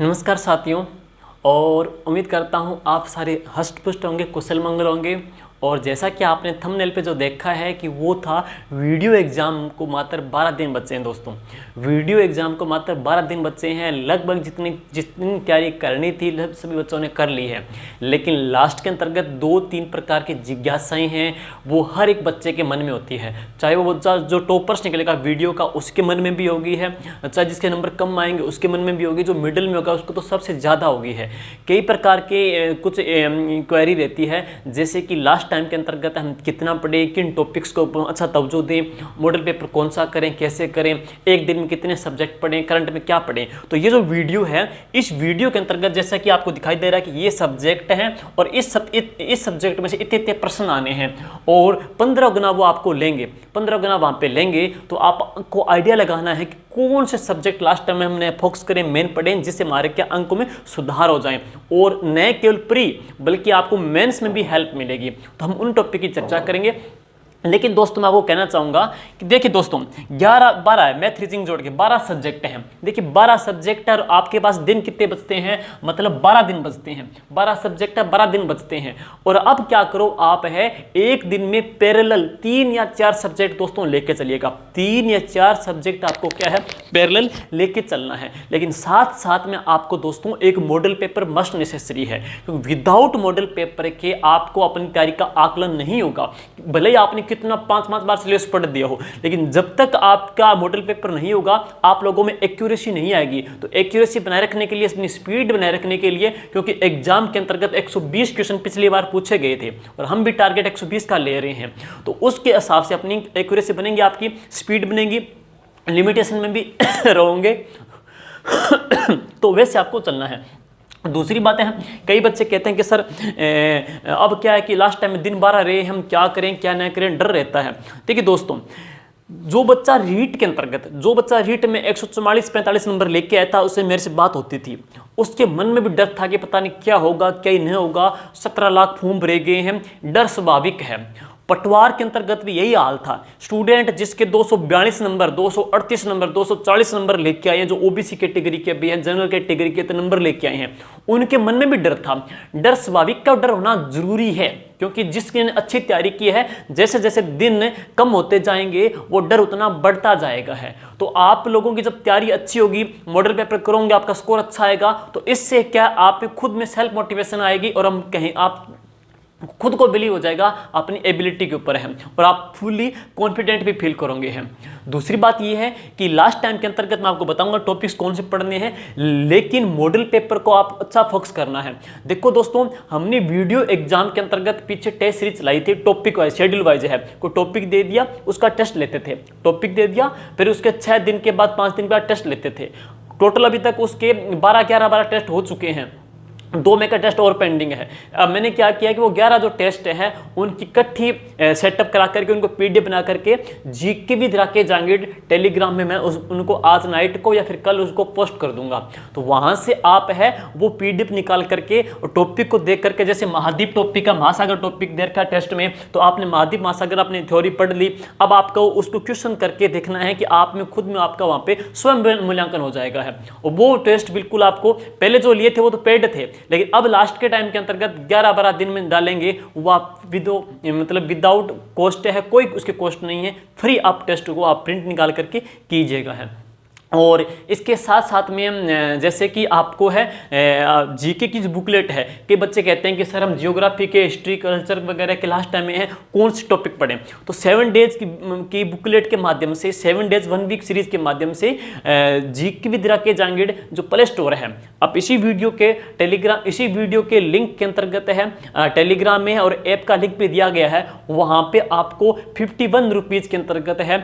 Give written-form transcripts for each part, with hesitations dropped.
नमस्कार साथियों। और उम्मीद करता हूँ आप सारे हष्ट पुष्ट होंगे, कुशल मंगल होंगे। और जैसा कि आपने थंबनेल पे जो देखा है कि वो था वीडियो एग्ज़ाम को मात्र 12 दिन बचे हैं दोस्तों। वीडियो एग्ज़ाम को मात्र 12 दिन बचे हैं। लगभग जितनी तैयारी करनी थी सभी बच्चों ने कर ली है, लेकिन लास्ट के अंतर्गत 2-3 प्रकार की जिज्ञासाएँ हैं वो हर एक बच्चे के मन में होती है। चाहे वो बच्चा जो टॉपर्स निकलेगा वीडियो का उसके मन में भी होगी है, चाहे जिसके नंबर कम आएंगे उसके मन में भी होगी, जो मिडिल में होगा उसको तो सबसे ज़्यादा होगी है। कई प्रकार के कुछ इंक्वायरी रहती है, जैसे कि लास्ट टाइम के अंतर्गत हम कितना पढ़ें, किन टॉपिक्स को अच्छा तवज्जो दें, मॉडल पेपर कौन सा करें, कैसे करें, एक दिन में कितने सब्जेक्ट पढ़ें, करंट में क्या पढ़ें। तो ये जो वीडियो है, इस वीडियो के अंतर्गत जैसा कि आपको दिखाई दे रहा है कि ये सब्जेक्ट हैं और इस सब्जेक्ट में से इतने इतने प्रश्न आने हैं और 15 गुना वो आपको लेंगे, 15 गुना वहाँ पे लेंगे। तो आपको आइडिया लगाना है कि कौन से सब्जेक्ट लास्ट टाइम में हमने फोकस करें, मेन पढ़ें, जिससे हमारे क्या अंकों में सुधार हो जाए और न केवल प्री बल्कि आपको मेंस में भी हेल्प मिलेगी। तो हम उन टॉपिक की चर्चा करेंगे। लेकिन दोस्तों मैं आपको कहना चाहूँगा कि देखिए दोस्तों 11-12 है, मैथ रीजनिंग जोड़ के 12 सब्जेक्ट हैं। देखिए 12 सब्जेक्ट है और आपके पास दिन कितने बचते हैं, मतलब 12 दिन बचते हैं। 12 सब्जेक्ट है, 12 दिन बचते हैं। और अब क्या करो आप है, एक दिन में पैरेलल 3 या 4 सब्जेक्ट दोस्तों लेके चलिएगा। 3 या 4 सब्जेक्ट आपको क्या है, पैरेलल लेके चलना है। लेकिन साथ साथ में आपको दोस्तों एक मॉडल पेपर मस्ट नेसेसरी है, क्योंकि विदाउट मॉडल पेपर के आपको अपनी तैयारी का आकलन नहीं होगा। भले ही आपने कितना 5 बार सिलेबस पढ़ दिया हो, लेकिन जब तक आपका मॉडल पेपर नहीं होगा आप लोगों में एक्यूरेसी नहीं आएगी। तो एक्यूरेसी बनाए रखने के लिए, अपनी स्पीड बनाए रखने के लिए, क्योंकि एग्जाम के अंतर्गत 120 क्वेश्चन पिछली बार पूछे गए थे और हम भी टारगेट 120 का ले रहे हैं, तो उसके हिसाब से अपनी एक्यूरेसी बनेगी, आपकी स्पीड बनेगी, लिमिटेशन में भी रहोगे तो वैसे आपको चलना है। दूसरी बात है, कई बच्चे कहते हैं कि सर अब क्या है कि लास्ट टाइम में दिन 12 रहे, हम क्या करें क्या ना करें, डर रहता है। देखिए दोस्तों, जो बच्चा रीट के अंतर्गत, जो बच्चा रीट में 144-45 नंबर लेके आया था, उससे मेरे से बात होती थी, उसके मन में भी डर था कि पता नहीं क्या होगा क्या नहीं होगा, 17 लाख फॉर्म भरे गए हैं, डर स्वाभाविक है। पटवार के अंतर्गत भी यही हाल था। स्टूडेंट जिसके 242 नंबर, 238 नंबर, 240 नंबर लेके आए हैं, जो ओबीसी कैटेगरी के भी हैं, जनरल कैटेगरी के नंबर लेके आए हैं, उनके मन में भी डर था। डर स्वाभाविक का डर होना जरूरी है, क्योंकि जिसने अच्छी तैयारी की है, जैसे जैसे दिन कम होते जाएंगे वो डर उतना बढ़ता जाएगा है। तो आप लोगों की जब तैयारी अच्छी होगी, मॉडल पेपर करोगे, आपका स्कोर अच्छा आएगा, तो इससे क्या आप खुद में सेल्फ मोटिवेशन आएगी और हम कहें आप खुद को बिलीव हो जाएगा अपनी एबिलिटी के ऊपर है और आप फुली कॉन्फिडेंट भी फील करोगे हैं। दूसरी बात यह है कि लास्ट टाइम के अंतर्गत मैं आपको बताऊंगा टॉपिक्स कौन से पढ़ने हैं, लेकिन मॉडल पेपर को आप अच्छा फोकस करना है। देखो दोस्तों, हमने वीडियो एग्जाम के अंतर्गत पीछे टेस्ट सीरीज चलाई थी, टॉपिक वाइज, शेड्यूल वाइज है। कोई टॉपिक दे दिया, उसका टेस्ट लेते थे, टॉपिक दे दिया, फिर उसके 6 दिन के बाद 5 दिन के बाद टेस्ट लेते थे। टोटल अभी तक उसके 12 टेस्ट हो चुके हैं, 2 में का टेस्ट और पेंडिंग है। अब मैंने क्या किया कि वो 11 जो टेस्ट है उनकी इकट्ठी सेटअप करा करके उनको पीडीएफ बना करके जीके भी दिला के जाएंगे टेलीग्राम में। मैं उनको आज नाइट को या फिर कल उसको पोस्ट कर दूंगा, तो वहां से आप है वो पीडीएफ निकाल करके और टॉपिक को देख करके, जैसे महाद्वीप टॉपिक का महासागर टॉपिक देखा टेस्ट में, तो आपने महाद्वीप महासागर अपनी थ्योरी पढ़ ली, अब आपको उसको क्वेश्चन करके देखना है कि आप में खुद में आपका वहां पे स्वयं मूल्यांकन हो जाएगा है। और वो टेस्ट बिल्कुल आपको पहले जो लिए थे वो तो पेड थे, लेकिन अब लास्ट के टाइम के अंतर्गत 11-12 दिन में डालेंगे, वो आप विदाउट कॉस्ट है, कोई उसके कॉस्ट नहीं है, फ्री आप टेस्ट को आप प्रिंट निकाल करके कीजिएगा है। और इसके साथ साथ में जैसे कि आपको है जीके की जो बुकलेट है, कई बच्चे कहते हैं कि सर हम जियोग्राफी के, हिस्ट्री, कल्चर वगैरह के लास्ट टाइम में है, कौन से टॉपिक पढ़ें। तो 7 डेज की बुकलेट के माध्यम से, 7 डेज 1 वीक सीरीज के माध्यम से जीके विद्या के जांगीड़ जो प्ले स्टोर है, आप इसी वीडियो के लिंक के अंतर्गत है, टेलीग्राम में है और ऐप का लिंक भी दिया गया है, वहाँ पे आपको 51 रुपीज़ के अंतर्गत है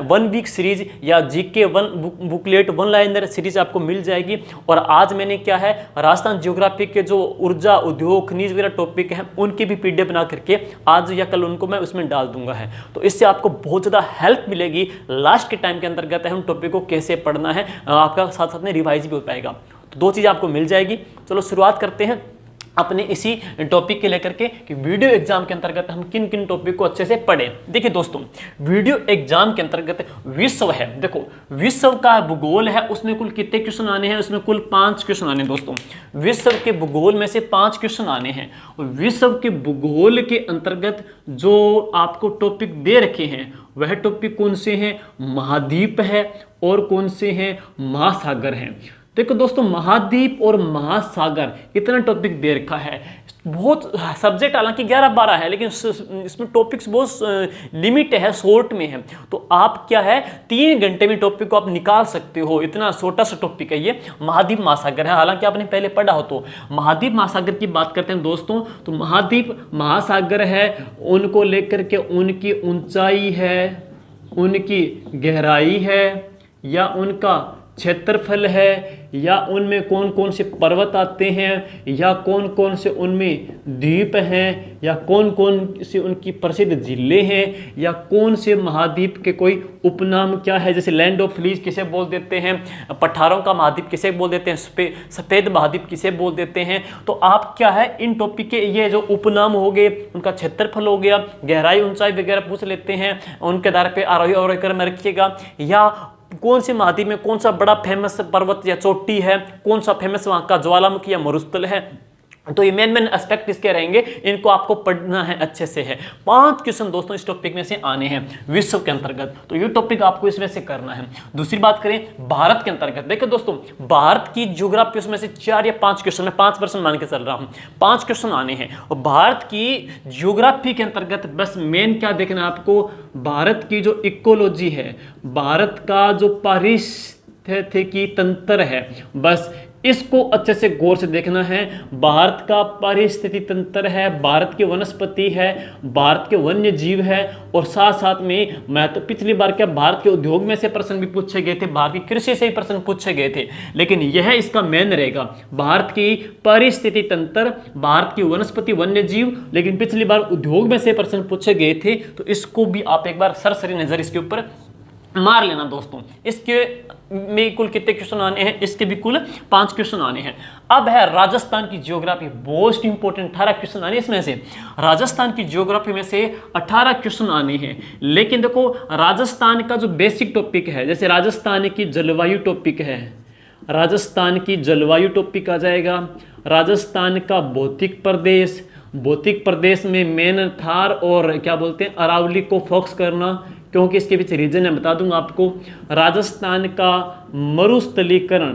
1 वीक सीरीज या जीके 1 बुकलेट 1 लाइनर सीरीज आपको मिल जाएगी। और आज मैंने क्या है, राजस्थान ज्योग्राफी के जो ऊर्जा, उद्योग, खनिज वगैरह टॉपिक हैं उनकी भी पीडीएफ बना करके आज या कल उनको मैं उसमें डाल दूंगा है। तो इससे आपको बहुत ज़्यादा हेल्प मिलेगी लास्ट के टाइम के अंतर्गत है उन टॉपिक को कैसे पढ़ना है, आपका साथ साथ में रिवाइज भी हो पाएगा। तो 2 चीज़ आपको मिल जाएगी। चलो शुरुआत करते हैं। अपने इसी टॉपिक के लेकर के कि वीडियो एग्जाम के अंतर्गत हम किन किन टॉपिक को अच्छे से पढ़ें। देखिए दोस्तों, वीडियो एग्जाम के अंतर्गत विश्व है, देखो विश्व का भूगोल है, उसमें कुल कितने क्वेश्चन आने हैं, उसमें कुल 5 क्वेश्चन आने हैं दोस्तों। विश्व के भूगोल में से 5 क्वेश्चन आने हैं। और विश्व के भूगोल के अंतर्गत जो आपको टॉपिक दे रखे हैं वह टॉपिक कौन से हैं, महाद्वीप है और कौन से हैं, महासागर हैं। देखो दोस्तों, महाद्वीप और महासागर इतना टॉपिक दे रखा है। बहुत सब्जेक्ट हालांकि 11-12 है, लेकिन इसमें टॉपिक्स बहुत लिमिट है, शॉर्ट में है। तो आप क्या है 3 घंटे में टॉपिक को आप निकाल सकते हो, इतना छोटा सा टॉपिक है ये। महाद्वीप महासागर है, हालांकि आपने पहले पढ़ा हो। तो महाद्वीप महासागर की बात करते हैं दोस्तों, तो महाद्वीप महासागर है, उनको लेकर के उनकी ऊंचाई है, उनकी गहराई है, या उनका क्षेत्रफल है, या उनमें कौन कौन से पर्वत आते हैं, या कौन कौन से उनमें द्वीप हैं, या कौन कौन से उनकी प्रसिद्ध जिले हैं, या कौन से महाद्वीप के कोई उपनाम क्या है, जैसे लैंड ऑफ लीज किसे बोल देते हैं, पठारों का महाद्वीप किसे बोल देते हैं, सफ़ेद महाद्वीप किसे बोल देते हैं। तो आप क्या है इन टॉपिक के ये जो उपनाम हो गए, उनका क्षेत्रफल हो गया, गहराई ऊंचाई वगैरह पूछ लेते हैं, उनके आधार पर आरोही अवरोही क्रम में रखिएगा। या कौन से महाद्वीप में कौन सा बड़ा फेमस पर्वत या चोटी है, कौन सा फेमस वहाँ का ज्वालामुखी या मरुस्थल है। तो ये मेन एस्पेक्ट इसके रहेंगे, इनको आपको पढ़ना है अच्छे से है। 5 क्वेश्चन दोस्तों इस टॉपिक में से आने हैं विश्व के अंतर्गत, तो ये टॉपिक आपको इसमें से करना है। दूसरी बात करें भारत के अंतर्गत, देखिए दोस्तों भारत की ज्योग्राफी उसमें से 4 या 5 क्वेश्चन है, 5% मान के चल रहा हूँ, 5 क्वेश्चन आने हैं। और भारत की ज्योग्राफी के अंतर्गत बस मेन क्या देखना है आपको, भारत की जो इकोलॉजी है, भारत का जो पारिस्थितिकी तंत्र है, बस इसको अच्छे से गौर से देखना है। भारत का पारिस्थितिक तंत्र है, भारत के वनस्पति है, भारत के वन्य जीव है, और साथ साथ में मैं तो पिछली बार क्या भारत के उद्योग में से प्रश्न भी पूछे गए थे, भारत की कृषि से ही प्रश्न पूछे गए थे, लेकिन यह इसका मेन रहेगा, भारत की पारिस्थितिक तंत्र, भारत की वनस्पति वन्य जीव। लेकिन पिछली बार उद्योग में से प्रश्न पूछे गए थे, तो इसको भी आप एक बार सरसरी नजर इसके ऊपर मार लेना दोस्तों। इसके में कुल कितने क्वेश्चन आने हैं, इसके भी कुल 5 क्वेश्चन आने हैं। अब है राजस्थान की ज्योग्राफी, मोस्ट इंपोर्टेंट 18 क्वेश्चन आने इसमें से। राजस्थान की ज्योग्राफी में से 18 क्वेश्चन आने हैं, लेकिन देखो राजस्थान का जो बेसिक टॉपिक है, जैसे राजस्थान की जलवायु टॉपिक है, राजस्थान की जलवायु टॉपिक आ जाएगा, राजस्थान का भौतिक प्रदेश, भौतिक प्रदेश में मेन थार और क्या बोलते हैं अरावली को फोकस करना, क्योंकि इसके पीछे रीजन है बता दूंगा आपको। राजस्थान का मरुस्थलीकरण,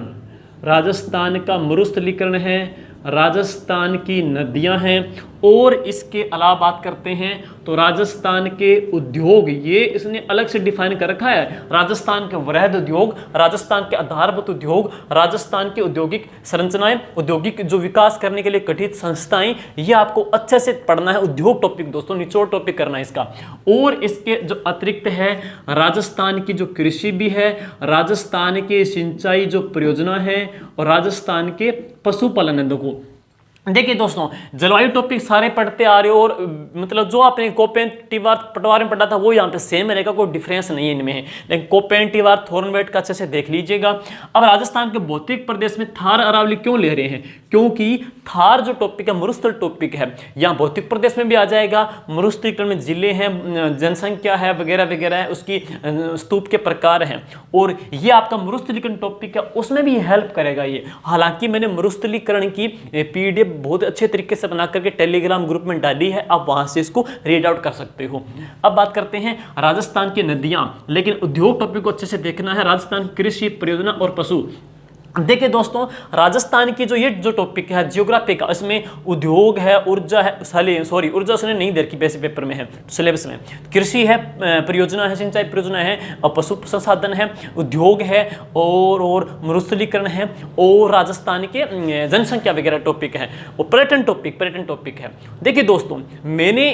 राजस्थान का मरुस्थलीकरण है, राजस्थान की नदियां हैं, और इसके अलावा बात करते हैं तो राजस्थान के उद्योग, ये इसने अलग से डिफाइन कर रखा है। राजस्थान के वृहद उद्योग, राजस्थान के आधारभूत उद्योग, राजस्थान की औद्योगिक संरचनाएं, औद्योगिक जो विकास करने के लिए गठित संस्थाएं, ये आपको अच्छे से पढ़ना है। उद्योग टॉपिक दोस्तों निचोड़ टॉपिक करना है इसका। और इसके जो अतिरिक्त है राजस्थान की जो कृषि भी है, राजस्थान के सिंचाई जो परियोजना है, और राजस्थान के पशुपालन है। देखिए दोस्तों जलवायु टॉपिक सारे पढ़ते आ रहे हो, और मतलब जो आपने कोपेंटिवार पटवार में पढ़ा था वो यहाँ पे सेम रहेगा, कोई डिफरेंस नहीं है इनमें है। लेकिन कोपेंटिवार थोर्नवेट का अच्छे से देख लीजिएगा। अब राजस्थान के भौतिक प्रदेश में थार अरावली क्यों ले रहे हैं, क्योंकि थार जो टॉपिक है मरुस्थल टॉपिक है, यहाँ भौतिक प्रदेश में भी आ जाएगा। मरुस्थलीकरण में जिले हैं, जनसंख्या है वगैरह वगैरह है, उसकी स्तूप के प्रकार हैं, और ये आपका मरुस्थलीकरण टॉपिक है, उसमें भी हेल्प करेगा ये। हालांकि मैंने मरुस्थलीकरण की PDF बहुत अच्छे तरीके से बना करके टेलीग्राम ग्रुप में डाली है, आप वहां से इसको रीड आउट कर सकते हो। अब बात करते हैं राजस्थान की नदियां, लेकिन उद्योग टॉपिक को अच्छे से देखना है। राजस्थान कृषि परियोजना और पशु, देखिए दोस्तों राजस्थान की जो ये जो टॉपिक है ज्योग्राफी का, इसमें उद्योग है, ऊर्जा है, सॉरी ऊर्जा उसने नहीं दे रखी वैसे पेपर में है सिलेबस में। कृषि है, परियोजना है, सिंचाई परियोजना है, और पशु संसाधन है, उद्योग है, और मरुस्थलीकरण है, और राजस्थान के जनसंख्या वगैरह टॉपिक है, और पर्यटन टॉपिक है। देखिए दोस्तों मैंने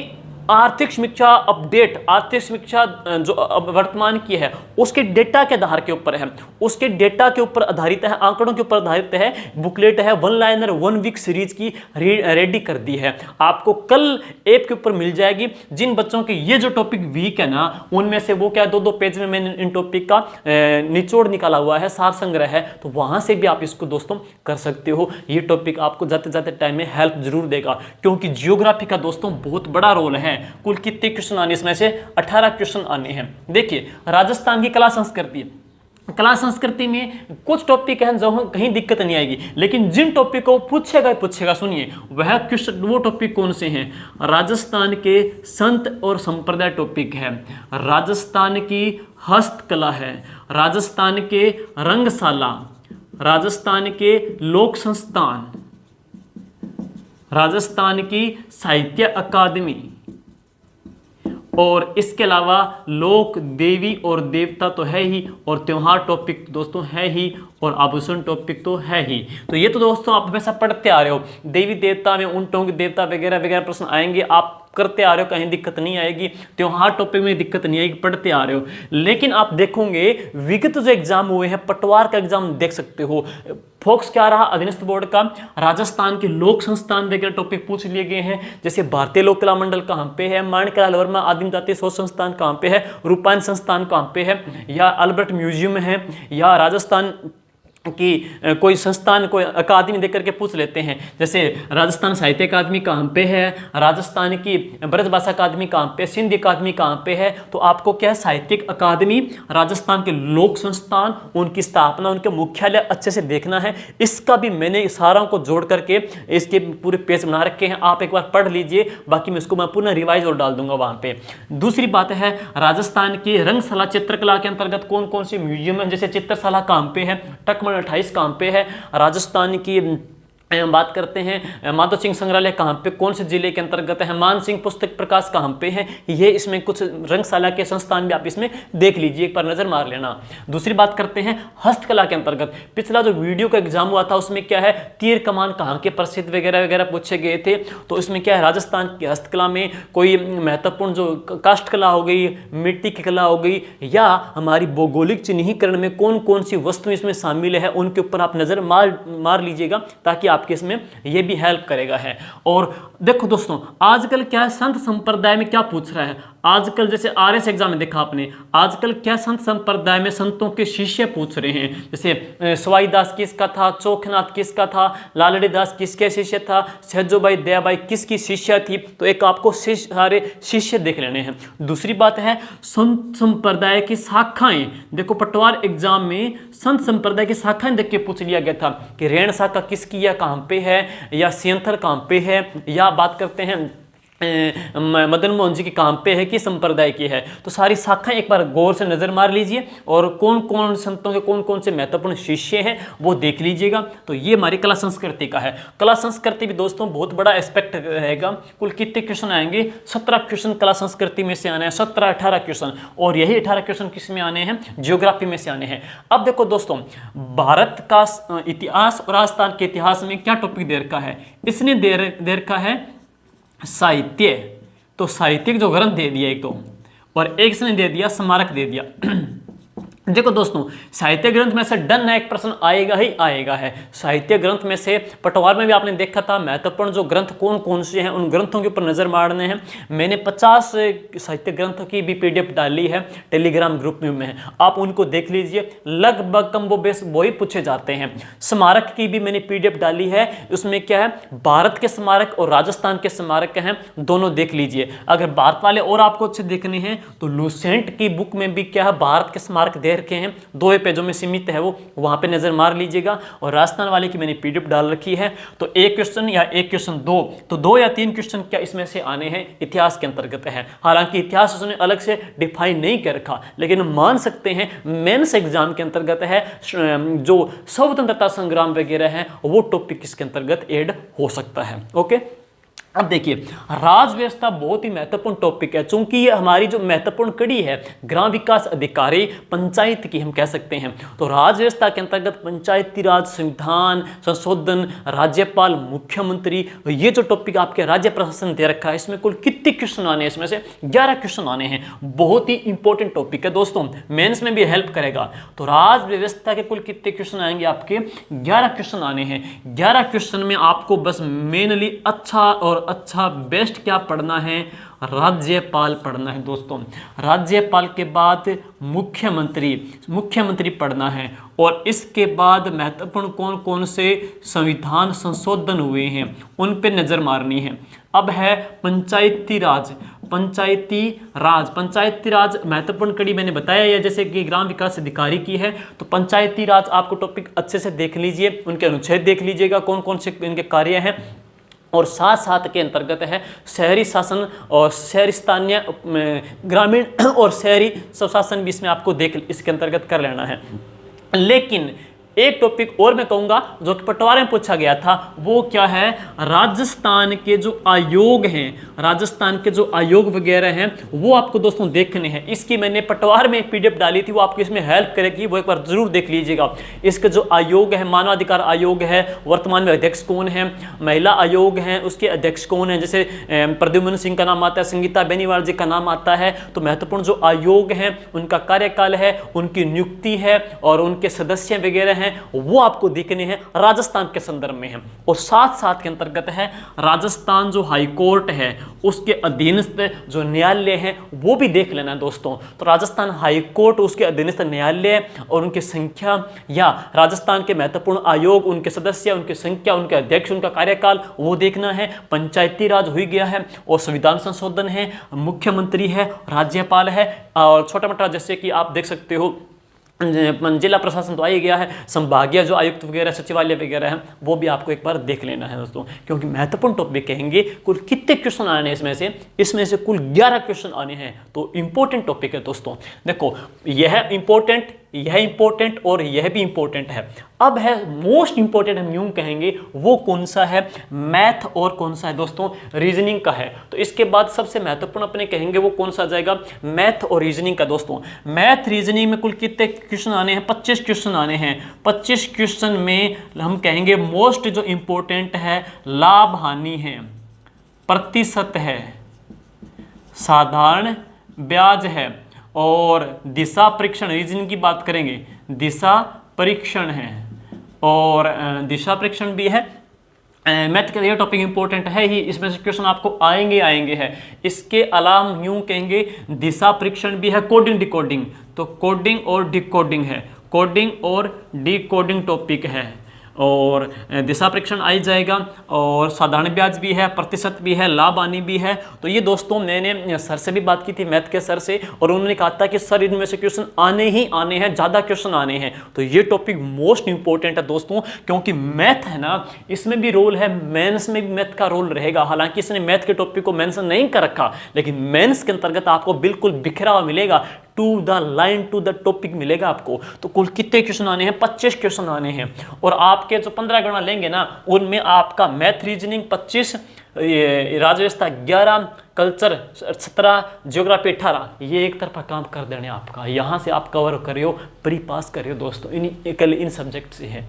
आर्थिक समीक्षा अपडेट, आर्थिक समीक्षा जो अब वर्तमान की है उसके डेटा के आधार के ऊपर है, उसके डेटा के ऊपर आधारित है, आंकड़ों के ऊपर आधारित है, बुकलेट है, वन लाइनर 1 वीक सीरीज की रेडी कर दी है, आपको कल ऐप के ऊपर मिल जाएगी। जिन बच्चों के ये जो टॉपिक वीक है ना, उनमें से वो क्या 2-2 पेज में मैंने इन टॉपिक का निचोड़ निकाला हुआ है, सार संग्रह है, तो वहां से भी आप इसको दोस्तों कर सकते हो। ये टॉपिक आपको जाते जाते टाइम में हेल्प जरूर देगा, क्योंकि जियोग्राफी का दोस्तों बहुत बड़ा रोल है। कुल कितने क्वेश्चन आने, इसमें से 18 क्वेश्चन आने हैं। देखिए राजस्थान की कला संस्कृति, कला संस्कृति में कुछ टॉपिक हैं जो कहीं दिक्कत नहीं आएगी, लेकिन जिन टॉपिक को पूछेगा सुनिए, वह क्वेश्चन वो टॉपिक कौन से हैं? राजस्थान के संत और संप्रदाय टॉपिक है, राजस्थान की हस्तकला है, राजस्थान के रंगशाला, राजस्थान के लोक संस्थान, राजस्थान की साहित्य अकादमी, और इसके अलावा लोक देवी और देवता तो है ही, और त्योहार टॉपिक दोस्तों है ही, और आभूषण टॉपिक तो है ही। तो ये तो दोस्तों आप हमेशा पढ़ते आ रहे हो, देवी देवता में ऊंटों के देवता वगैरह वगैरह प्रश्न आएंगे, आप करते आ रहे हो, कहीं दिक्कत नहीं आएगी। त्योहार टॉपिक में दिक्कत नहीं आएगी, पढ़ते आ रहे हो। लेकिन आप देखोगे विगत जो एग्जाम हुए हैं, पटवार का एग्जाम देख सकते हो, फोकस क्या रहा अधीनस्थ बोर्ड का, राजस्थान के लोक संस्थान वगैरह टॉपिक पूछ लिए गए हैं। जैसे भारतीय लोक कला मंडल कहाँ पे है, माणिकलाल वर्मा आदिम जाति शोध संस्थान कहाँ पे है, रूपायन संस्थान कहाँ पे है, या अल्बर्ट म्यूजियम है, या राजस्थान कि कोई संस्थान कोई अकादमी देख करके पूछ लेते हैं। जैसे राजस्थान साहित्य अकादमी कहाँ पे है, राजस्थान की ब्रजभाषा अकादमी कहाँ पे, सिंध अकादमी कहाँ पे है, तो आपको क्या है साहित्यिक अकादमी, राजस्थान के लोक संस्थान, उनकी स्थापना, उनके मुख्यालय अच्छे से देखना है। इसका भी मैंने सारों को जोड़ करके इसके पूरे पेज बना रखे हैं, आप एक बार पढ़ लीजिए, बाकी मैं इसको मैं पुनः रिवाइज और डाल दूंगा वहाँ पे। दूसरी बात है राजस्थान की रंगशाला चित्रकला के अंतर्गत कौन कौन सी म्यूजियम है, जैसे चित्रशाला कहाँ पे है, टकमल 28 कहाँ पे है, राजस्थान की बात करते हैं माधव सिंह संग्रहालय कहाँ पे, कौन से जिले के अंतर्गत है, मान सिंह पुस्तक प्रकाश कहाँ पे है, ये इसमें कुछ रंगशाला के संस्थान भी आप इसमें देख लीजिए, एक बार नजर मार लेना। दूसरी बात करते हैं हस्तकला के अंतर्गत, पिछला जो वीडियो का एग्जाम हुआ था उसमें क्या है तीर कमान कहाँ के प्रसिद्ध वगैरह वगैरह पूछे गए थे, तो इसमें क्या है राजस्थान की हस्तकला में कोई महत्वपूर्ण जो काष्ठ कला हो गई, मिट्टी की कला हो गई, या हमारी भौगोलिक चिन्हीकरण में कौन कौन सी वस्तु इसमें शामिल है, उनके ऊपर आप नजर मार लीजिएगा, ताकि आपके इसमें ये भी हेल्प करेगा है। और देखो दोस्तों आजकल क्या है संत संप्रदाय में क्या पूछ रहा है, आजकल जैसे आरएस एग्जाम में देखा आपने, आजकल क्या संत संप्रदाय में संतों के शिष्य पूछ रहे हैं। जैसे सवाई दास किसका था, चोखनाथ किसका था, लालड़ी दास किसके शिष्य था, सहजोबाई दयाबाई किसकी शिष्य थी, तो एक आपको सारे शिष्य देख लेने हैं। दूसरी बात है संत संप्रदाय की शाखाएं, देखो पटवार एग्जाम में संत संप्रदाय की शाखाएं देख के पूछ लिया गया था कि रेण शाखा किसकी या कहाँ पे है, या सियंथर कहाँ पे है, या बात करते हैं मदन मोहन जी की कहाँ पे है, कि संप्रदाय की है। तो सारी शाखाएं एक बार गौर से नजर मार लीजिए, और कौन कौन संतों के कौन कौन से महत्वपूर्ण शिष्य हैं वो देख लीजिएगा। तो ये हमारी कला संस्कृति का है। कला संस्कृति भी दोस्तों बहुत बड़ा एस्पेक्ट रहेगा। कुल कितने क्वेश्चन आएंगे, 17 क्वेश्चन कला संस्कृति में से आने हैं, 17-18 क्वेश्चन, और यही 18 क्वेश्चन किस में आने हैं, जियोग्राफी में से आने हैं। अब देखो दोस्तों भारत का इतिहास और राजस्थान के इतिहास में क्या टॉपिक दे रखा है, इसने दे रखा है साहित्य, तो साहित्यिक जो ग्रंथ दे दिया एक तो, और एक इसने दे दिया स्मारक दे दिया। देखो दोस्तों साहित्य ग्रंथ में से डन है, एक प्रश्न आएगा ही आएगा है। साहित्य ग्रंथ में से पटवार में भी आपने देखा था महत्वपूर्ण जो ग्रंथ कौन कौन से हैं, उन ग्रंथों के ऊपर नजर मारने हैं। मैंने 50 साहित्य ग्रंथों की भी PDF डाली है टेलीग्राम ग्रुप में, आप उनको देख लीजिए, लगभग कम वो बेस वही पूछे जाते हैं। स्मारक की भी मैंने PDF डाली है, उसमें क्या है भारत के स्मारक और राजस्थान के स्मारक हैं, दोनों देख लीजिए। अगर भारत वाले और आपको अच्छे देखने हैं तो लूसेंट की बुक में भी क्या है भारत के स्मारक दे रखे हैं, 2 पेजों में सीमित है वो, वहां पे नजर मार लीजिएगा। और राजस्थान वाले की मैंने PDF डाल रखी है, तो एक क्वेश्चन या एक क्वेश्चन 2, तो 2 या 3 क्वेश्चन क्या इसमें से आने हैं इतिहास के अंतर्गत है। हालांकि इतिहास उसने अलग से डिफाइन नहीं कर रखा, लेकिन मान सकते हैं मेंस एग्जाम के अंतर्गत है, जो स्वतंत्रता संग्राम वगैरह है वो टॉपिक इसके अंतर्गत ऐड हो सकता है। ओके, अब देखिए, राज व्यवस्था बहुत ही महत्वपूर्ण टॉपिक है, चूंकि ये हमारी जो महत्वपूर्ण कड़ी है ग्राम विकास अधिकारी पंचायत की हम कह सकते हैं। तो राज व्यवस्था के अंतर्गत पंचायती राज, संविधान संशोधन, राज्यपाल, मुख्यमंत्री, ये जो टॉपिक आपके राज्य प्रशासन दे रखा है, इसमें कुल कितने क्वेश्चन आने हैं? इसमें से 11 क्वेश्चन आने हैं। बहुत ही इंपॉर्टेंट टॉपिक है दोस्तों, मेंस में भी हेल्प करेगा। तो राज व्यवस्था के कुल कितने क्वेश्चन आएंगे? आपके 11 क्वेश्चन आने हैं। 11 क्वेश्चन में आपको बस मेनली अच्छा बेस्ट क्या पढ़ना है? राज्यपाल पढ़ना है दोस्तों। राज्यपाल के बाद मुख्यमंत्री पढ़ना है, और इसके बाद महत्वपूर्ण कौन कौन से संविधान संशोधन हुए हैं उन पे नज़र मारनी है। अब है पंचायती राज। पंचायती राज महत्वपूर्ण कड़ी मैंने बताया है, जैसे कि ग्राम विकास अधिकारी की है, तो पंचायती राज आपको टॉपिक अच्छे से देख लीजिए, उनके अनुच्छेद देख लीजिएगा कौन कौन से इनके कार्य हैं, और साथ साथ के अंतर्गत है शहरी शासन और शहरी स्थानीय ग्रामीण और शहरी स्वशासन भी इसमें आपको इसके अंतर्गत कर लेना है। लेकिन एक टॉपिक और मैं कहूँगा जो कि पटवारी में पूछा गया था, वो क्या है? राजस्थान के जो आयोग वगैरह हैं वो आपको दोस्तों देखने हैं। इसकी मैंने पटवार में एक PDF डाली थी, वो आपको इसमें हेल्प करेगी, वो एक बार जरूर देख लीजिएगा। इसके जो आयोग है, मानवाधिकार आयोग है, वर्तमान में अध्यक्ष कौन है, महिला आयोग है उसके अध्यक्ष कौन है, जैसे प्रद्युम्न सिंह का नाम आता है, संगीता बेनीवाल जी का नाम आता है। तो महत्वपूर्ण जो आयोग हैं उनका कार्यकाल है, उनकी नियुक्ति है और उनके सदस्य वगैरह हैं, वो आपको देखने हैं, राजस्थान के संदर्भ में है। और साथ साथ के अंतर्गत है राजस्थान जो हाई कोर्ट है उसके अधीनस्थ जो न्यायालय है वो भी देख लेना है दोस्तों। तो राजस्थान हाई कोर्ट, उसके अधीनस्थ न्यायालय और उनकी संख्या, या राजस्थान के महत्वपूर्ण आयोग, उनके सदस्य, उनकी संख्या, उनके अध्यक्ष, उनका कार्यकाल, वो देखना है। पंचायती राज हो गया है, और संविधान संशोधन है, मुख्यमंत्री है, राज्यपाल है, और छोटा मोटा जैसे कि आप देख सकते हो जिला प्रशासन तो आ ही गया है, संभागीय जो आयुक्त वगैरह, सचिवालय वगैरह है, वो भी आपको एक बार देख लेना है दोस्तों, क्योंकि महत्वपूर्ण टॉपिक कहेंगे। कुल कितने क्वेश्चन आने हैं इसमें से कुल 11 क्वेश्चन आने हैं। तो इंपॉर्टेंट टॉपिक है दोस्तों। देखो, यह इंपॉर्टेंट और यह भी इंपॉर्टेंट है। अब है मोस्ट इंपॉर्टेंट, हम यूं कहेंगे, वो कौन सा है? मैथ, और कौन सा है दोस्तों? रीजनिंग का है। तो इसके बाद सबसे महत्वपूर्ण अपने कहेंगे वो कौन सा आ जाएगा? मैथ और रीजनिंग का दोस्तों। मैथ रीजनिंग में कुल कितने क्वेश्चन आने हैं? 25 क्वेश्चन आने हैं। 25 क्वेश्चन में हम कहेंगे मोस्ट जो इंपॉर्टेंट है लाभ हानि है, प्रतिशत है, साधारण ब्याज है, और दिशा परीक्षण। रीजनिंग की बात करेंगे, दिशा परीक्षण है और दिशा परीक्षण भी है। मैथ का ये टॉपिक इंपॉर्टेंट है ही, इसमें से क्वेश्चन आपको आएंगे हैं। इसके अलावा यूं कहेंगे दिशा परीक्षण भी है, कोडिंग डिकोडिंग, तो कोडिंग और डिकोडिंग है, कोडिंग और डिकोडिंग टॉपिक है, और दिशा परीक्षण आ ही जाएगा, और साधारण ब्याज भी है, प्रतिशत भी है, लाभ हानि भी है। तो ये दोस्तों मैंने सर से भी बात की थी, मैथ के सर से, और उन्होंने कहा था कि सर इनमें से क्वेश्चन आने ही आने हैं, ज़्यादा क्वेश्चन आने हैं। तो ये टॉपिक मोस्ट इंपॉर्टेंट है दोस्तों, क्योंकि मैथ है ना, इसमें भी रोल है, मेंस में भी मैथ का रोल रहेगा। हालांकि इसने मैथ के टॉपिक को मेंशन नहीं कर रखा, लेकिन मेंस के अंतर्गत आपको बिल्कुल बिखरा हुआ मिलेगा, to the line to the topic मिलेगा आपको। तो कुल कितने क्वेश्चन आने हैं? 25 क्वेश्चन आने हैं, और आपके जो 15 गणना लेंगे ना, उनमें आपका मैथ रीजनिंग 25, राज्य व्यवस्था 11, कल्चर 17, ज्योग्राफी 18, ये एक तरफा काम कर देने आपका। यहाँ से आप कवर करियो, प्री पास करियो दोस्तों, इन सब्जेक्ट से है।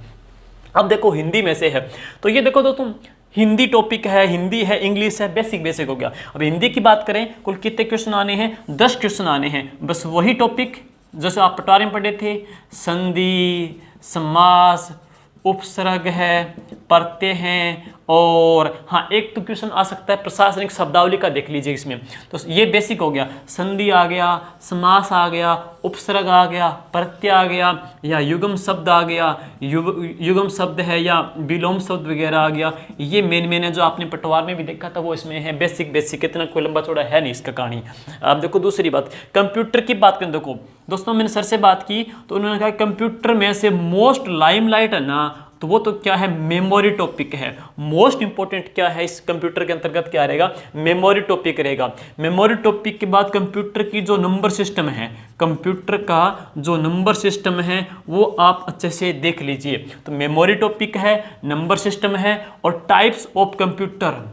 अब देखो हिंदी में से है, तो ये देखो दोस्तों हिंदी टॉपिक है, हिंदी है, इंग्लिश है, बेसिक हो गया। अब हिंदी की बात करें, कुल कितने क्वेश्चन आने हैं? 10 क्वेश्चन आने हैं। बस वही टॉपिक जैसे आप पटवारी में पढ़े थे, संधि, समास, उपसर्ग है, प्रत्यय हैं, और हाँ एक तो क्वेश्चन आ सकता है प्रशासनिक शब्दावली का, देख लीजिए इसमें। तो ये बेसिक हो गया, संधि आ गया, समास आ गया, उपसर्ग आ गया, प्रत्यय आ गया, या युग्म शब्द आ गया, युग्म शब्द है या विलोम शब्द वगैरह आ गया। ये मेन है जो आपने पटवार में भी देखा था, वो इसमें है बेसिक। इतना कोई लंबा चौड़ा है नहीं इसका कहानी। अब देखो दूसरी बात, कंप्यूटर की बात करें। देखो दोस्तों मैंने सर से बात की, तो उन्होंने कहा कंप्यूटर में से मोस्ट लाइमलाइट है ना, तो वो तो क्या है? मेमोरी टॉपिक है। मोस्ट इंपॉर्टेंट क्या है इस कंप्यूटर के अंतर्गत? क्या रहेगा? मेमोरी टॉपिक रहेगा। मेमोरी टॉपिक के बाद कंप्यूटर की जो नंबर सिस्टम है, कंप्यूटर का जो नंबर सिस्टम है वो आप अच्छे से देख लीजिए। तो मेमोरी टॉपिक है, नंबर सिस्टम है, और types of computer,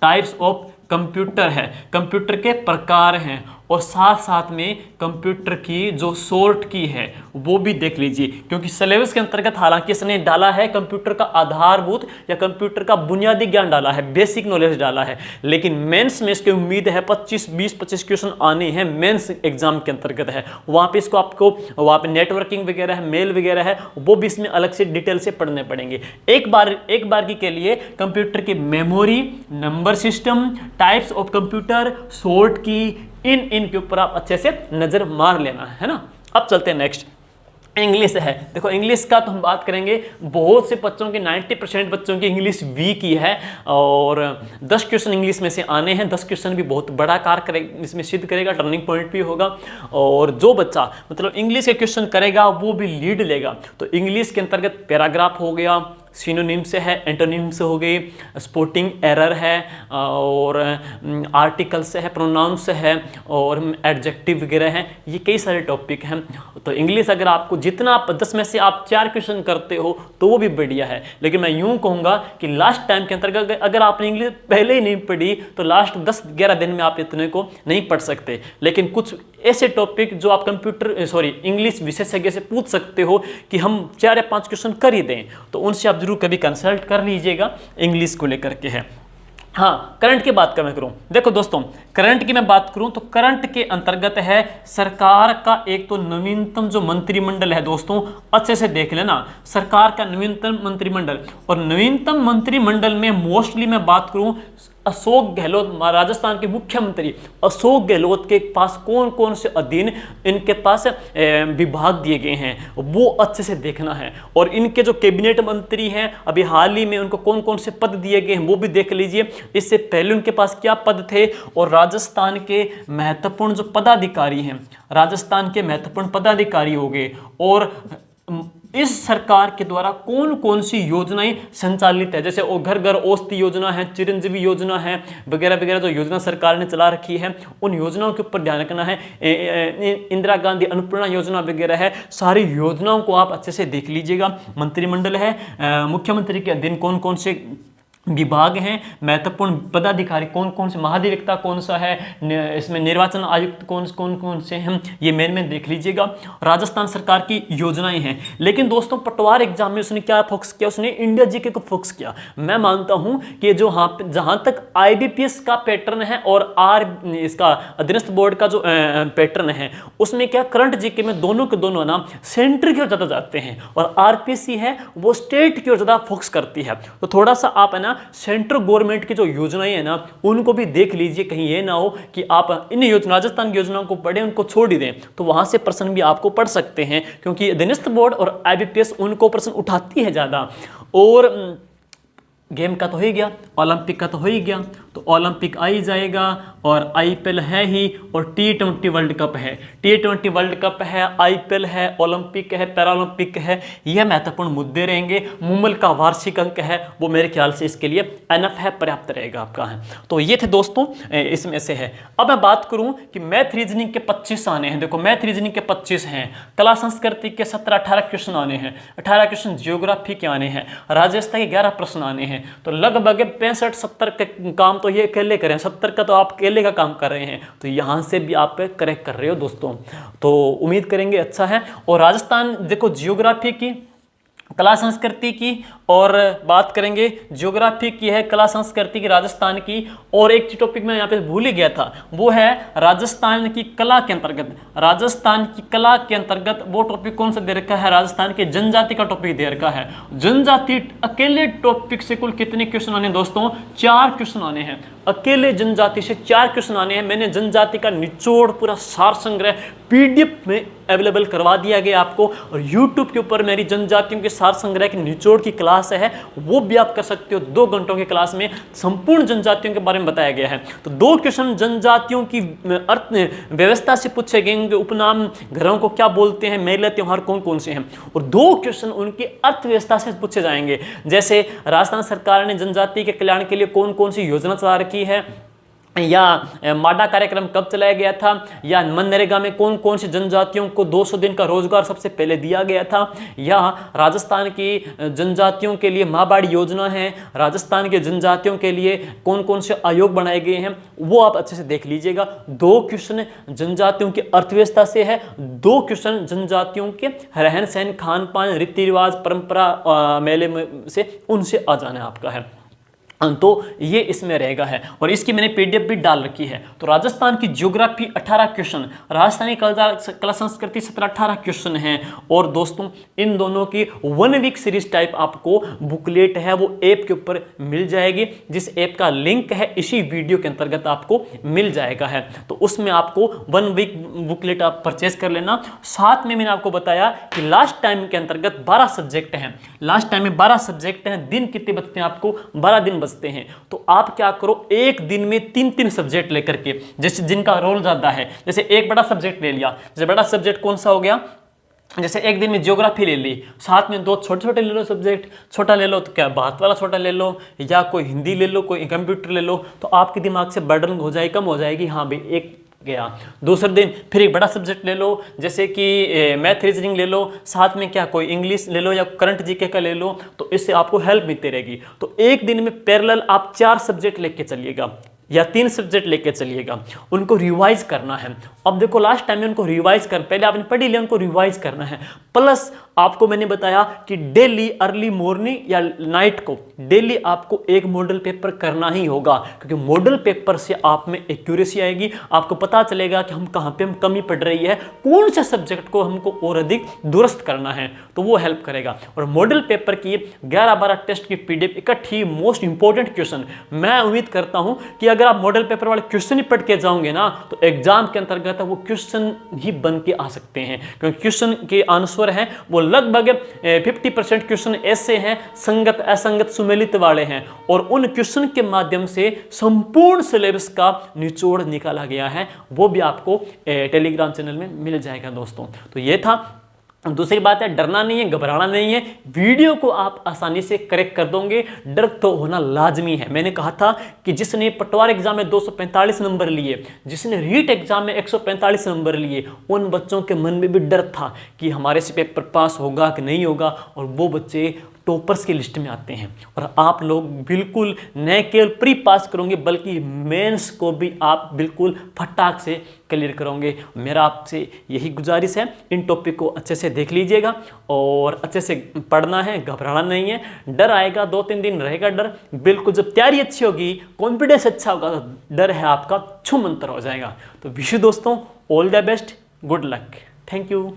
types of computer है, कंप्यूटर के प्रकार हैं, और साथ साथ में कंप्यूटर की जो शॉर्ट की है वो भी देख लीजिए, क्योंकि सिलेबस के अंतर्गत हालांकि इसने डाला है कंप्यूटर का आधारभूत या कंप्यूटर का बुनियादी ज्ञान डाला है, बेसिक नॉलेज डाला है, लेकिन मेंस में इसकी उम्मीद है 20-25 क्वेश्चन आने हैं मेंस एग्जाम के अंतर्गत है, वहाँ पे इसको आपको वहाँ पे नेटवर्किंग वगैरह है, मेल वगैरह है, वो भी इसमें अलग से डिटेल से पढ़ने पड़ेंगे। एक बार के लिए कंप्यूटर की memory, number system, types of computer, short की, इन के ऊपर आप अच्छे से नजर मार लेना है ना। अब चलते हैं नेक्स्ट, इंग्लिश है। देखो इंग्लिश का तो हम बात करेंगे, बहुत से बच्चों के 90% बच्चों की इंग्लिश वीक ही है, और 10 क्वेश्चन इंग्लिश में से आने हैं। 10 क्वेश्चन भी बहुत बड़ा कार्य करेगा, इसमें सिद्ध करेगा, टर्निंग पॉइंट भी होगा, और जो बच्चा मतलब इंग्लिश के क्वेश्चन करेगा वो भी लीड लेगा। तो इंग्लिश के अंतर्गत पैराग्राफ हो गया, सिनोनिम से है, एंटोनिम से हो गई, स्पोर्टिंग एरर है, और आर्टिकल से है, प्रोनाउन से है, और एडजेक्टिव वगैरह हैं, ये कई सारे टॉपिक हैं। तो इंग्लिश अगर आपको जितना आप 10 में से आप 4 क्वेश्चन करते हो तो वो भी बढ़िया है, लेकिन मैं यूं कहूँगा कि लास्ट टाइम के अंतर्गत अगर आपने इंग्लिश पहले ही नहीं पढ़ी तो लास्ट 10-11 दिन में आप इतने को नहीं पढ़ सकते। लेकिन कुछ ऐसे टॉपिक जो आप इंग्लिश विशेषज्ञ से पूछ सकते हो कि हम 4 या 5 क्वेश्चन कर ही दें, तो उनसे आप जरूर कभी कंसल्ट कर लीजिएगा, इंग्लिश को लेकर के है। हाँ, करंट की बात मैं करूं, देखो दोस्तों करंट की मैं बात करूं तो करंट के अंतर्गत है सरकार का एक तो नवीनतम जो मंत्रिमंडल है दोस्तों, अच्छे से देख लेना, सरकार का नवीनतम मंत्रिमंडल, और नवीनतम मंत्रिमंडल में मोस्टली मैं बात करूं अशोक गहलोत, राजस्थान के मुख्यमंत्री अशोक गहलोत के पास कौन कौन से अधीन इनके पास विभाग दिए गए हैं वो अच्छे से देखना है, और इनके जो कैबिनेट मंत्री हैं अभी हाल ही में उनको कौन कौन से पद दिए गए हैं वो भी देख लीजिए, इससे पहले उनके पास क्या पद थे, और राजस्थान के महत्वपूर्ण जो पदाधिकारी हैं, राजस्थान के महत्वपूर्ण पदाधिकारी हो गए, और इस सरकार के द्वारा कौन कौन सी योजनाएं संचालित है, जैसे घर घर औषधि योजना है, चिरंजीवी योजना है, वगैरह वगैरह जो योजना सरकार ने चला रखी है उन योजनाओं के ऊपर ध्यान रखना है। इंदिरा गांधी अन्नपूर्णा योजना वगैरह है, सारी योजनाओं को आप अच्छे से देख लीजिएगा। मंत्रिमंडल है, मुख्यमंत्री के अधीन कौन कौन से विभाग हैं, महत्वपूर्ण पदाधिकारी कौन कौन से, महाधिवक्ता कौन सा है, इसमें निर्वाचन आयुक्त कौन कौन से हैं, ये मेन देख लीजिएगा। राजस्थान सरकार की योजनाएं हैं। लेकिन दोस्तों पटवार एग्जाम में उसने क्या फोकस किया, उसने इंडिया जीके को फोकस किया। मैं मानता हूं कि जो जहां तक IBPS का पैटर्न है और इसका अधीनस्थ बोर्ड का जो पैटर्न है उसमें क्या करंट जीके में दोनों के दोनों ना सेंटर की ओर ज्यादा जाते हैं, और RPC है वो स्टेट की ओर ज्यादा फोकस करती है। तो थोड़ा सा आप है ना सेंट्रल गवर्नमेंट की जो योजनाएं हैं ना उनको भी देख लीजिए, कहीं ये ना हो कि आप इन राजस्थान की योजनाओं को पढ़ें उनको छोड़ ही दें, तो वहां से प्रश्न भी आपको पढ़ सकते हैं, क्योंकि अधीनस्थ बोर्ड और IBPS उनको प्रश्न उठाती है ज्यादा। और गेम का तो हो ही गया, ओलंपिक का तो हो ही गया, तो ओलंपिक आ ही जाएगा, और IPL है ही, और T20 वर्ल्ड कप है, T20 वर्ल्ड कप है, IPL है, ओलंपिक है, पैरालंपिक है, यह महत्वपूर्ण मुद्दे रहेंगे। मुमल का वार्षिक अंक है, वो मेरे ख्याल से इसके लिए एनफ है, पर्याप्त रहेगा आपका है। तो ये थे दोस्तों इसमें से है। अब मैं बात करूं कि मैथ रीजनिंग के 25 आने हैं। देखो मैथ रीजनिंग के 25 हैं, कला संस्कृति के 17-18 क्वेश्चन आने हैं, 18 क्वेश्चन जियोग्राफी के आने हैं, राज्यस्था के 11 प्रश्न आने हैं, तो लगभग 65-70 के काम तो ये अकेले करें, 70 का तो आप अकेले का काम कर रहे हैं, तो यहाँ से भी आप करेक्ट कर रहे हो दोस्तों, तो उम्मीद करेंगे अच्छा है। और राजस्थान देखो जियोग्राफी की, कला संस्कृति की, और बात करेंगे ज्योग्राफी की है, कला संस्कृति की, राजस्थान की, और एक टॉपिक मैं यहाँ पे भूल ही गया था, वो है राजस्थान की कला के अंतर्गत, राजस्थान की कला के अंतर्गत वो टॉपिक कौन सा दे रखा है, राजस्थान के जनजाति का टॉपिक दे रखा है। जनजाति अकेले टॉपिक से कुल कितने क्वेश्चन आने दोस्तों, 4 क्वेश्चन आने हैं, अकेले जनजाति से 4 क्वेश्चन आने हैं। मैंने जनजाति का निचोड़ पूरा सार संग्रह PDF में अवेलेबल करवा दिया गया आपको, और YouTube के ऊपर मेरी जनजातियों के सार संग्रह की निचोड़ की क्लास है, वो भी आप कर सकते हो। 2 घंटों की क्लास में संपूर्ण जनजातियों के बारे में बताया गया है। तो 2 क्वेश्चन जनजातियों की अर्थ व्यवस्था से पूछे गए, उपनाम घरों को क्या बोलते हैं, मेले त्योहार कौन कौन से हैं, और 2 क्वेश्चन उनकी अर्थव्यवस्था से पूछे जाएंगे, जैसे राजस्थान सरकार ने जनजाति के कल्याण के लिए कौन कौन सी योजना चला रखी है, या माडा कार्यक्रम कब चलाया गया था, या मनरेगा में कौन कौन सी जनजातियों को 200 दिन का रोजगार सबसे पहले दिया गया था, या राजस्थान की जनजातियों के लिए माबाड़ी योजना है, राजस्थान के जनजातियों के लिए कौन कौन से आयोग बनाए गए हैं, वो आप अच्छे से देख लीजिएगा। 2 क्वेश्चन जनजातियों की अर्थव्यवस्था से है, 2 क्वेश्चन जनजातियों के रहन सहन, खान पान, रीति रिवाज, परंपरा मेले में से उनसे आ जाना आपका है। तो ये इसमें रहेगा है, और इसकी मैंने पीडीएफ भी डाल रखी है। तो राजस्थान की ज्योग्राफी 18 क्वेश्चन, राजस्थानी कला संस्कृति 17-18 क्वेश्चन हैं। और दोस्तों इन दोनों की 1 वीक सीरीज टाइप आपको बुकलेट है वो ऐप के ऊपर मिल जाएगी, जिस ऐप का लिंक है इसी वीडियो के अंतर्गत आपको मिल जाएगा है। तो उसमें आपको 1 वीक बुकलेट आप परचेज कर लेना। साथ में मैंने आपको बताया कि लास्ट टाइम के अंतर्गत 12 सब्जेक्ट हैं, लास्ट टाइम में 12 सब्जेक्ट हैं, दिन कितने बचते हैं आपको, 12 दिन हैं। तो आप क्या करो, एक दिन में 3-3 सब्जेक्ट लेकर के, जैसे जिनका रोल ज्यादा है, जैसे एक बड़ा सब्जेक्ट ले लिया, जैसे बड़ा सब्जेक्ट कौन सा हो गया, जैसे एक दिन में ज्योग्राफी ले ली, साथ में 2 छोटे छोटे ले लो सब्जेक्ट, छोटा ले लो तो क्या बात वाला छोटा ले लो, या कोई हिंदी ले लो, कोई कंप्यूटर ले लो, तो आपके दिमाग से बर्डन हो जाएगी, कम हो जाएगी। हाँ भाई एक गया, दूसरे दिन फिर एक बड़ा सब्जेक्ट ले लो, जैसे कि मैथ रीजनिंग ले लो, साथ में क्या कोई इंग्लिश ले लो या करंट जीके का ले लो, तो इससे आपको हेल्प मिलती रहेगी। तो एक दिन में पैरेलल आप 4 सब्जेक्ट लेके चलिएगा या 3 सब्जेक्ट लेके चलिएगा, उनको रिवाइज करना है। अब देखो लास्ट टाइम में उनको रिवाइज कर, पहले आपने पढ़ी लिया, उनको रिवाइज करना है। प्लस आपको मैंने बताया कि डेली अर्ली मॉर्निंग या नाइट को डेली आपको एक मॉडल पेपर करना ही होगा, क्योंकि मॉडल पेपर से आप में एक्यूरेसी आएगी, आपको पता चलेगा कि हम कहाँ पे हम कमी पड़ रही है, कौन से सब्जेक्ट को हमको और अधिक दुरुस्त करना है, तो वो हेल्प करेगा। और मॉडल पेपर की 11-12 टेस्ट की पीडीएफ इकट्ठी मोस्ट इंपॉर्टेंट क्वेश्चन, मैं उम्मीद करता हूं कि अगर आप मॉडल पेपर वाले क्वेश्चन ही पढ़ के जाओगे ना, तो एग्जाम के अंतर्गत वो क्वेश्चन ही बन के आ सकते हैं, क्योंकि क्वेश्चन के आंसर हैं वो लगभग 50% क्वेश्चन ऐसे हैं संगत असंगत सुमेलित वाले हैं, और उन क्वेश्चन के माध्यम से संपूर्ण सिलेबस का निचोड़ निकाला गया है, वो भी आपको टेलीग्राम चैनल में मिल जाएगा दोस्तों। तो ये था। दूसरी बात है, डरना नहीं है, घबराना नहीं है, वीडियो को आप आसानी से करेक्ट कर दोगे, डर तो होना लाजमी है। मैंने कहा था कि जिसने पटवार एग्जाम में 245 नंबर लिए, जिसने रीट एग्जाम में 145 नंबर लिए, उन बच्चों के मन में भी डर था कि हमारे से पेपर पास होगा कि नहीं होगा, और वो बच्चे टॉपर्स की लिस्ट में आते हैं। और आप लोग बिल्कुल न केवल प्री पास करोगे बल्कि मेंस को भी आप बिल्कुल फटाक से क्लियर करोगे। मेरा आपसे यही गुजारिश है, इन टॉपिक को अच्छे से देख लीजिएगा और अच्छे से पढ़ना है, घबराना नहीं है। डर आएगा, 2-3 दिन रहेगा डर, बिल्कुल जब तैयारी अच्छी होगी, कॉन्फिडेंस अच्छा होगा, तो डर है आपका छूमंतर हो जाएगा। तो विश यू दोस्तों all the best, good luck, thank you.